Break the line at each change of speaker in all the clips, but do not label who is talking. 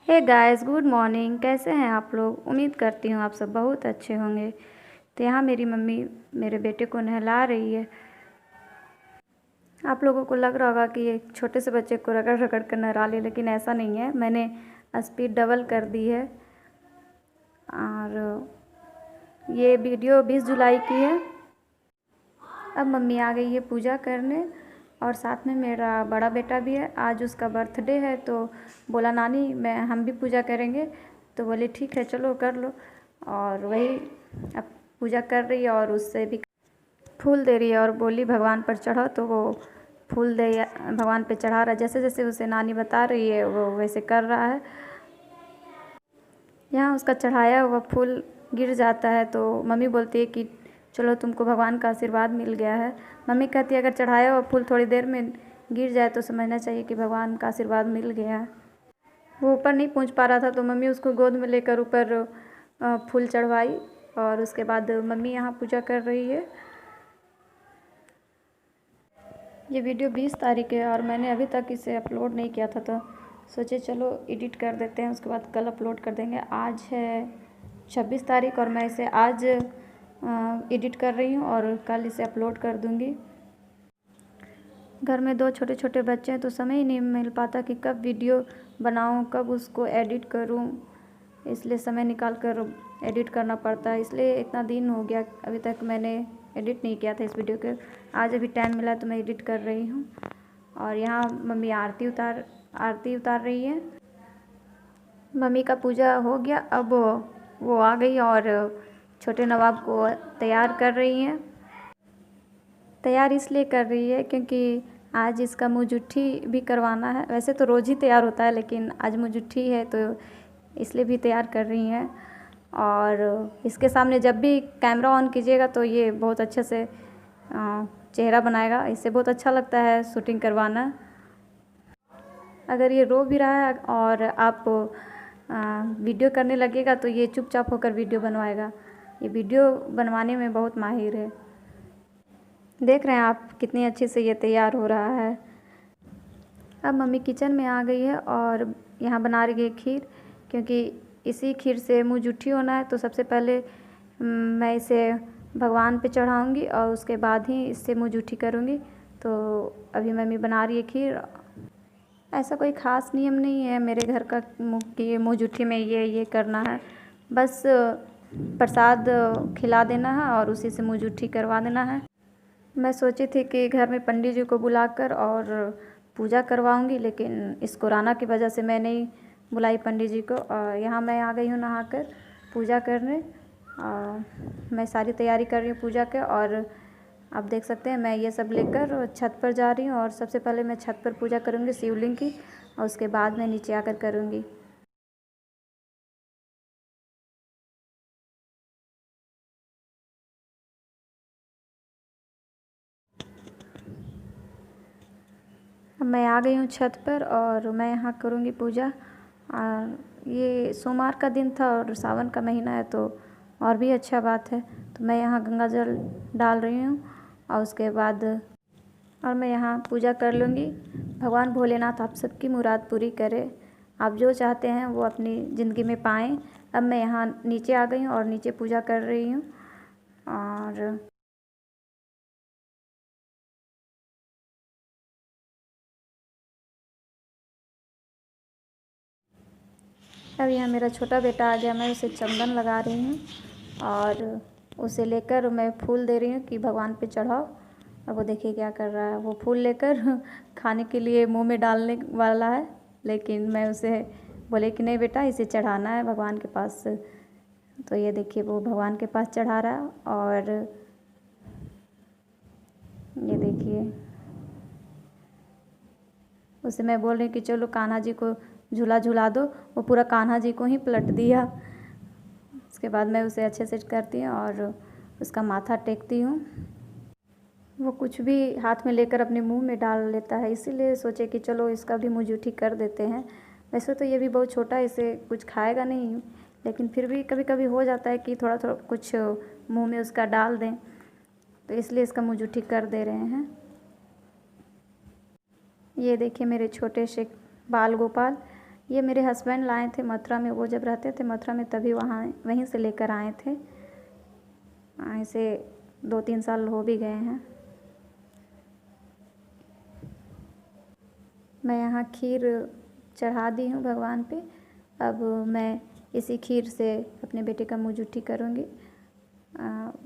Hey guys, good morning. कैसे हैं आप लोग? उम्मीद करती हूँ आप सब बहुत अच्छे होंगे। तो यहाँ मेरी मम्मी मेरे बेटे को नहला रही है। आप लोगों को लग रहा होगा कि एक छोटे से बच्चे को रगड़ रगड़ कर नहला ली, लेकिन ऐसा नहीं है। मैंने स्पीड डबल कर दी है। और ये वीडियो 20 जुलाई की है। अब मम्मी आ गई है पूजा करने, और साथ में मेरा बड़ा बेटा भी है। आज उसका बर्थडे है, तो बोला नानी हम भी पूजा करेंगे। तो बोले ठीक है, चलो कर लो। और वही अब पूजा कर रही है, और उससे भी फूल दे रही है, और बोली भगवान पर चढ़ो। तो वो फूल दे भगवान पे चढ़ा रहा है। जैसे जैसे उसे नानी बता रही है वो वैसे कर रहा है। यहाँ उसका चढ़ाया हुआ फूल गिर जाता है, तो मम्मी बोलती है कि चलो तुमको भगवान का आशीर्वाद मिल गया है। मम्मी कहती है अगर चढ़ाया हुआ फूल थोड़ी देर में गिर जाए तो समझना चाहिए कि भगवान का आशीर्वाद मिल गया है। वो ऊपर नहीं पहुंच पा रहा था, तो मम्मी उसको गोद में लेकर ऊपर फूल चढ़वाई, और उसके बाद मम्मी यहाँ पूजा कर रही है। ये वीडियो 20 तारीख है, और मैंने अभी तक इसे अपलोड नहीं किया था, तो सोचे चलो एडिट कर देते हैं, उसके बाद कल अपलोड कर देंगे। आज है 26 तारीख, और मैं इसे आज एडिट कर रही हूँ और कल इसे अपलोड कर दूँगी। घर में 2 छोटे छोटे बच्चे हैं, तो समय ही नहीं मिल पाता कि कब वीडियो बनाऊँ, कब उसको एडिट करूँ। इसलिए समय निकाल कर एडिट करना पड़ता है। इसलिए इतना दिन हो गया, अभी तक मैंने एडिट नहीं किया था इस वीडियो के। आज अभी टाइम मिला तो मैं एडिट कर रही हूँ। और यहाँ मम्मी आरती उतार रही है। मम्मी का पूजा हो गया, अब वो आ गई और छोटे नवाब को तैयार कर रही हैं। तैयार इसलिए कर रही है क्योंकि आज इसका मुँह जुट्ठी भी करवाना है। वैसे तो रोज़ ही तैयार होता है, लेकिन आज मुँह जुट्ठी है तो इसलिए भी तैयार कर रही हैं। और इसके सामने जब भी कैमरा ऑन कीजिएगा तो ये बहुत अच्छे से चेहरा बनाएगा। इससे बहुत अच्छा लगता है शूटिंग करवाना। अगर ये रो भी रहा है और आप वीडियो करने लगेगा तो ये चुपचाप होकर वीडियो बनवाएगा। ये वीडियो बनवाने में बहुत माहिर है। देख रहे हैं आप कितनी अच्छे से ये तैयार हो रहा है। अब मम्मी किचन में आ गई है और यहाँ बना रही है खीर, क्योंकि इसी खीर से मुँह जुट्ठी होना है। तो सबसे पहले मैं इसे भगवान पे चढ़ाऊँगी और उसके बाद ही इससे मुँह जुट्ठी करूँगी। तो अभी मम्मी बना रही है खीर। ऐसा कोई ख़ास नियम नहीं है मेरे घर का कि मुँह जुट्ठी में ये करना है। बस प्रसाद खिला देना है और उसी से मुँह जुट्ठी करवा देना है। मैं सोची थी कि घर में पंडित जी को बुलाकर और पूजा करवाऊंगी, लेकिन इस कोरोना की वजह से मैं नहीं बुलाई पंडित जी को। यहाँ मैं आ गई हूँ नहाकर पूजा करने। मैं सारी तैयारी कर रही हूँ पूजा के, और आप देख सकते हैं मैं ये सब लेकर छत पर जा रही हूँ। और सबसे पहले मैं छत पर पूजा करूँगी शिवलिंग की, और उसके बाद मैं नीचे आकर करूँगी। अब मैं आ गई हूँ छत पर, और मैं यहाँ करूँगी पूजा। और ये सोमवार का दिन था और सावन का महीना है, तो और भी अच्छा बात है। तो मैं यहाँ गंगा जल डाल रही हूँ, और उसके बाद और मैं यहाँ पूजा कर लूँगी। भगवान भोलेनाथ आप सबकी मुराद पूरी करे। आप जो चाहते हैं वो अपनी ज़िंदगी में पाएँ। अब मैं यहाँ नीचे आ गई हूँ और नीचे पूजा कर रही हूँ। और अब यहाँ मेरा छोटा बेटा आ गया, मैं उसे चंदन लगा रही हूँ और उसे लेकर मैं फूल दे रही हूँ कि भगवान पे चढ़ाओ। अब वो देखिए क्या कर रहा है। वो फूल लेकर खाने के लिए मुंह में डालने वाला है, लेकिन मैं उसे बोले कि नहीं बेटा, इसे चढ़ाना है भगवान के पास। तो ये देखिए वो भगवान के पास चढ़ा रहा है। और ये देखिए उसे मैं बोल रही हूँ कि चलो कान्हा जी को झूला झुला दो। वो पूरा कान्हा जी को ही पलट दिया। उसके बाद मैं उसे अच्छे से करती हूँ और उसका माथा टेकती हूँ। वो कुछ भी हाथ में लेकर अपने मुंह में डाल लेता है, इसीलिए सोचे कि चलो इसका भी मुँह जूठी कर देते हैं। वैसे तो ये भी बहुत छोटा है, इसे कुछ खाएगा नहीं, लेकिन फिर भी कभी कभी हो जाता है कि थोड़ा थोड़ा कुछ मुंह में उसका डाल दें, तो इसलिए इसका मुँह जूठी कर दे रहे हैं। ये देखिए मेरे छोटे से बाल गोपाल, ये मेरे हस्बैंड लाए थे मथुरा में, वो जब रहते थे मथुरा में तभी वहीं से लेकर आए थे। ऐसे 2-3 साल हो भी गए हैं। मैं यहाँ खीर चढ़ा दी हूँ भगवान पे। अब मैं इसी खीर से अपने बेटे का मुँह जुठी करूँगी।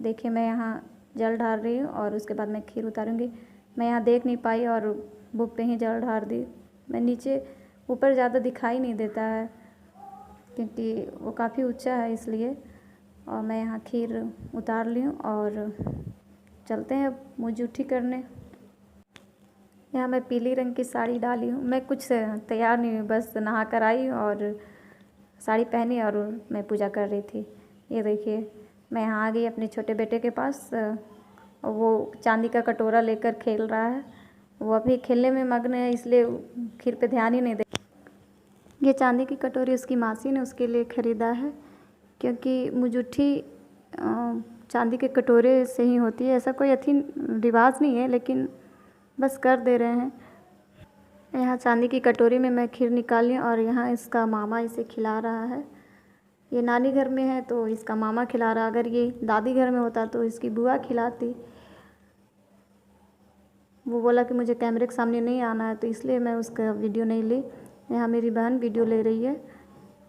देखिए मैं यहाँ जल ढार रही हूँ और उसके बाद मैं खीर उतारूँगी। मैं यहाँ देख नहीं पाई और बुक पे ही जल ढार दी। मैं नीचे ऊपर ज़्यादा दिखाई नहीं देता है क्योंकि वो काफ़ी ऊंचा है इसलिए। और मैं यहाँ खीर उतार ली हूँ और चलते हैं अब मुँह जुठी करने। यहाँ मैं पीली रंग की साड़ी डाली हूँ। मैं कुछ तैयार नहीं हुई, बस नहा कर आई और साड़ी पहनी और मैं पूजा कर रही थी। ये देखिए मैं यहाँ आ गई अपने छोटे बेटे के पास। वो चांदी का कटोरा लेकर खेल रहा है। वो अभी खेलने में मग्न है इसलिए खीर पे ध्यान ही नहीं दे। ये चांदी की कटोरी उसकी मासी ने उसके लिए ख़रीदा है क्योंकि मुजुट्ठी चांदी के कटोरे से ही होती है। ऐसा कोई रिवाज नहीं है लेकिन बस कर दे रहे हैं। यहाँ चांदी की कटोरी में मैं खीर निकाली और यहाँ इसका मामा इसे खिला रहा है। ये नानी घर में है तो इसका मामा खिला रहा। अगर ये दादी घर में होता तो इसकी बुआ खिलाती। वो बोला कि मुझे कैमरे के सामने नहीं आना है तो इसलिए मैं उसका वीडियो नहीं ली। यहाँ मेरी बहन वीडियो ले रही है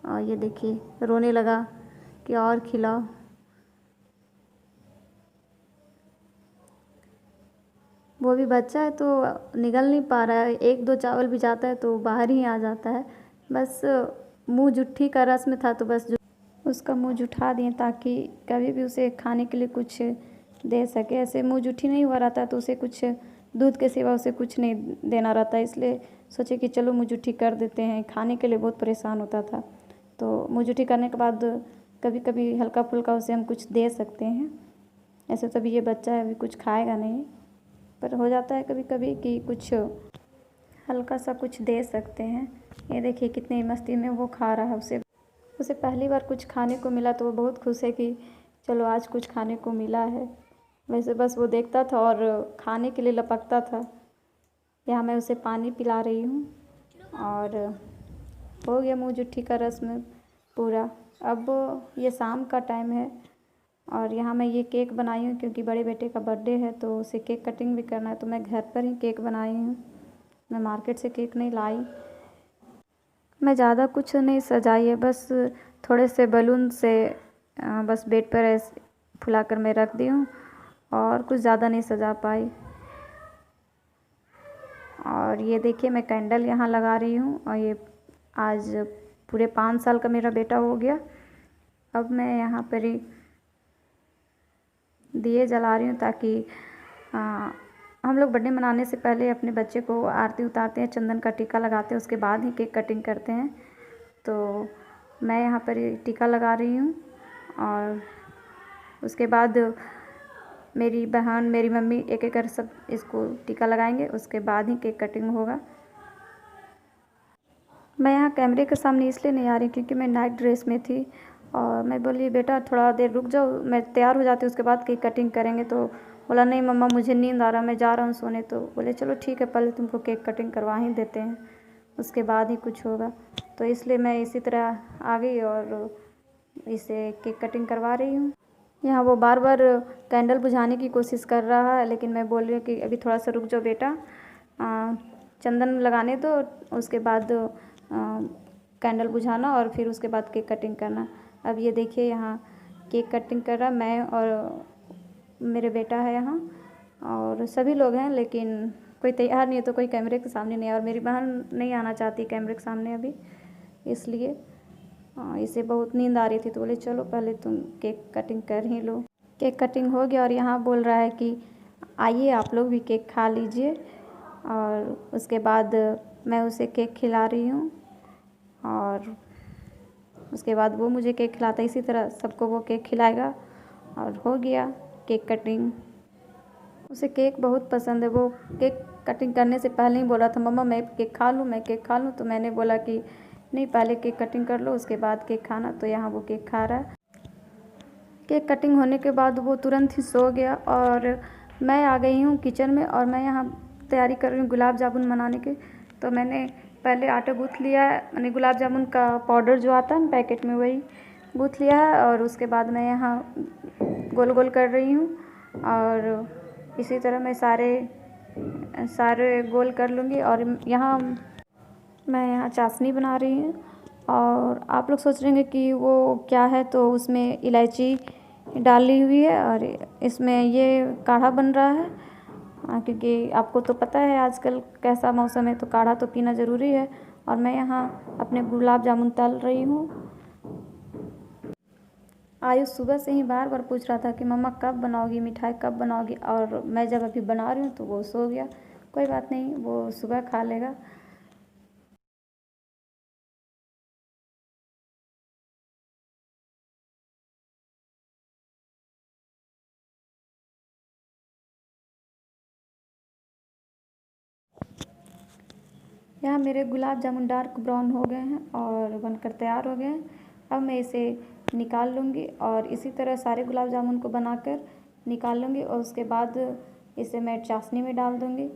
और ये देखिए रोने लगा कि और खिलाओ। वो भी बच्चा है तो निगल नहीं पा रहा है। 1-2 चावल भी जाता है तो बाहर ही आ जाता है। बस मुँह जुठी का रस्म था तो बस उसका मुँह जुठा दिए ताकि कभी भी उसे खाने के लिए कुछ दे सके। ऐसे मुँह जुठी नहीं हुआ रहता तो उसे कुछ दूध के सिवा उसे कुछ नहीं देना रहता। इसलिए सोचे कि चलो मुँह जुठी कर देते हैं। खाने के लिए बहुत परेशान होता था तो मुँह जुठी करने के बाद कभी कभी हल्का फुल्का उसे हम कुछ दे सकते हैं। ऐसे तो अभी ये बच्चा है, अभी कुछ खाएगा नहीं, पर हो जाता है कभी कभी कि कुछ हल्का सा कुछ दे सकते हैं। ये देखिए कितनी मस्ती में वो खा रहा है। उसे पहली बार कुछ खाने को मिला तो वो बहुत खुश है कि चलो आज कुछ खाने को मिला है। वैसे बस वो देखता था और खाने के लिए लपकता था। यहाँ मैं उसे पानी पिला रही हूँ और हो गया मुँह जुठी का रस्म पूरा। अब ये शाम का टाइम है और यहाँ मैं ये केक बनाई हूँ क्योंकि बड़े बेटे का बर्थडे है तो उसे केक कटिंग भी करना है तो मैं घर पर ही केक बनाई हूँ। मैं मार्केट से केक नहीं लाई। मैं ज़्यादा कुछ नहीं सजाई है, बस थोड़े से बलून से बस बेड पर ऐसे फुला कर मैं रख दी हूँ और कुछ ज़्यादा नहीं सजा पाई। और ये देखिए मैं कैंडल यहाँ लगा रही हूँ और ये आज पूरे 5 साल का मेरा बेटा हो गया। अब मैं यहाँ पर ही दिए जला रही हूँ ताकि हम लोग बर्थडे मनाने से पहले अपने बच्चे को आरती उतारते हैं, चंदन का टीका लगाते हैं, उसके बाद ही केक कटिंग करते हैं। तो मैं यहाँ पर टीका लगा रही हूँ और उसके बाद मेरी बहन मेरी मम्मी एक एक कर सब इसको टीका लगाएंगे, उसके बाद ही केक कटिंग होगा। मैं यहाँ कैमरे के सामने इसलिए नहीं आ रही क्योंकि मैं नाइट ड्रेस में थी और मैं बोली बेटा थोड़ा देर रुक जाओ, मैं तैयार हो जाती हूँ उसके बाद केक कटिंग करेंगे। तो बोला नहीं मम्मा मुझे नींद आ रहा, मैं जा रहा हूँ सोने। तो बोले चलो ठीक है पहले तुमको केक कटिंग करवा ही देते हैं, उसके बाद ही कुछ होगा। तो इसलिए मैं इसी तरह आ गई और इसे केक कटिंग करवा रही हूँ। यहाँ वो बार बार कैंडल बुझाने की कोशिश कर रहा है लेकिन मैं बोल रही हूँ कि अभी थोड़ा सा रुक जाओ बेटा, चंदन लगाने दो, उसके बाद कैंडल बुझाना और फिर उसके बाद केक कटिंग करना। अब ये देखिए यहाँ केक कटिंग कर रहा मैं और मेरे बेटा है यहाँ और सभी लोग हैं लेकिन कोई तैयार नहीं है तो कोई कैमरे के सामने नहीं है। और मेरी बहन नहीं आना चाहती कैमरे के सामने अभी, इसलिए इसे बहुत नींद आ रही थी तो बोले चलो पहले तुम केक कटिंग कर ही लो। केक कटिंग हो गया और यहाँ बोल रहा है कि आइए आप लोग भी केक खा लीजिए। और उसके बाद मैं उसे केक खिला रही हूँ और उसके बाद वो मुझे केक खिलाता है। इसी तरह सबको वो केक खिलाएगा और हो गया केक कटिंग। उसे केक बहुत पसंद है। वो केक कटिंग करने से पहले ही बोला था मम्मा मैं केक खा लूँ, मैं केक खा लूँ। तो मैंने बोला कि नहीं पहले केक कटिंग कर लो उसके बाद केक खाना। तो यहाँ वो केक खा रहा है। केक कटिंग होने के बाद वो तुरंत ही सो गया और मैं आ गई हूँ किचन में और मैं यहाँ तैयारी कर रही हूँ गुलाब जामुन बनाने की। तो मैंने पहले आटा गूँथ लिया है, मैंने गुलाब जामुन का पाउडर जो आता है ना पैकेट में, वही गूँथ लिया है। और उसके बाद मैं यहाँ गोल गोल कर रही हूँ और इसी तरह मैं सारे गोल कर लूँगी। और यहाँ मैं चाशनी बना रही हूँ। और आप लोग सोच रहे होंगे कि वो क्या है, तो उसमें इलायची डाली हुई है और इसमें ये काढ़ा बन रहा है। क्योंकि आपको तो पता है आजकल कैसा मौसम है, तो काढ़ा तो पीना ज़रूरी है। और मैं यहाँ अपने गुलाब जामुन तल रही हूँ। आयुष सुबह से ही बार बार पूछ रहा था कि मम्मा कब बनाओगी मिठाई, कब बनाओगी। और मैं जब अभी बना रही हूँ तो वो सो गया। कोई बात नहीं, वो सुबह खा लेगा। यहाँ मेरे गुलाब जामुन डार्क ब्राउन हो गए हैं और बनकर तैयार हो गए हैं। अब मैं इसे निकाल लूँगी और इसी तरह सारे गुलाब जामुन को बनाकर निकाल लूँगी। और उसके बाद इसे मैं चाशनी में डाल दूँगी।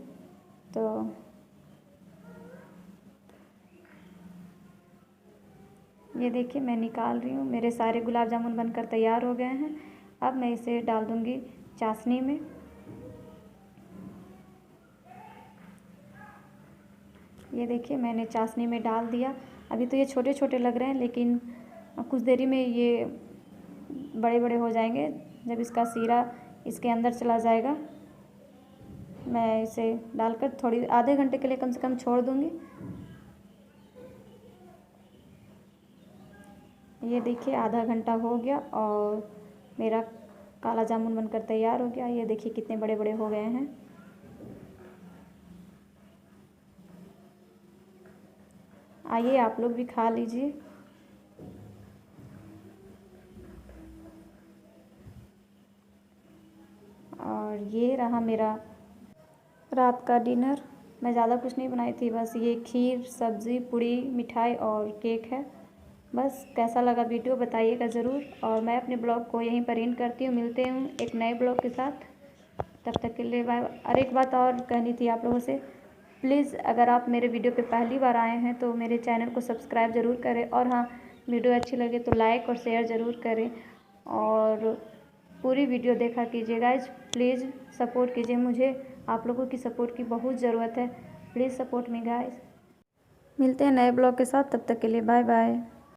तो ये देखिए मैं निकाल रही हूँ, मेरे सारे गुलाब जामुन बनकर तैयार हो गए हैं। अब मैं इसे डाल दूँगी चाशनी में। ये देखिए मैंने चाशनी में डाल दिया। अभी तो ये छोटे छोटे लग रहे हैं, लेकिन कुछ देरी में ये बड़े बड़े हो जाएंगे जब इसका सीरा इसके अंदर चला जाएगा। मैं इसे डालकर थोड़ी आधे घंटे के लिए कम से कम छोड़ दूँगी। ये देखिए आधा घंटा हो गया और मेरा काला जामुन बनकर तैयार हो गया। ये देखिए कितने बड़े बड़े हो गए हैं। आइए आप लोग भी खा लीजिए। और ये रहा मेरा रात का डिनर। मैं ज़्यादा कुछ नहीं बनाई थी, बस ये खीर, सब्ज़ी, पूड़ी, मिठाई और केक है। बस कैसा लगा वीडियो बताइएगा ज़रूर। और मैं अपने ब्लॉग को यहीं पर एंड करती हूँ। मिलते हूँ एक नए ब्लॉग के साथ, तब तक के लिए बाय। और एक बात और कहनी थी आप लोगों से, प्लीज़ अगर आप मेरे वीडियो पे पहली बार आए हैं तो मेरे चैनल को सब्सक्राइब ज़रूर करें। और हाँ, वीडियो अच्छी लगे तो लाइक और शेयर ज़रूर करें और पूरी वीडियो देखा कीजिए गाइज। प्लीज़ सपोर्ट कीजिए मुझे, आप लोगों की सपोर्ट की बहुत ज़रूरत है। Please support me guys. मिलते हैं नए ब्लॉग के साथ, तब तक के लिए बाय बाय।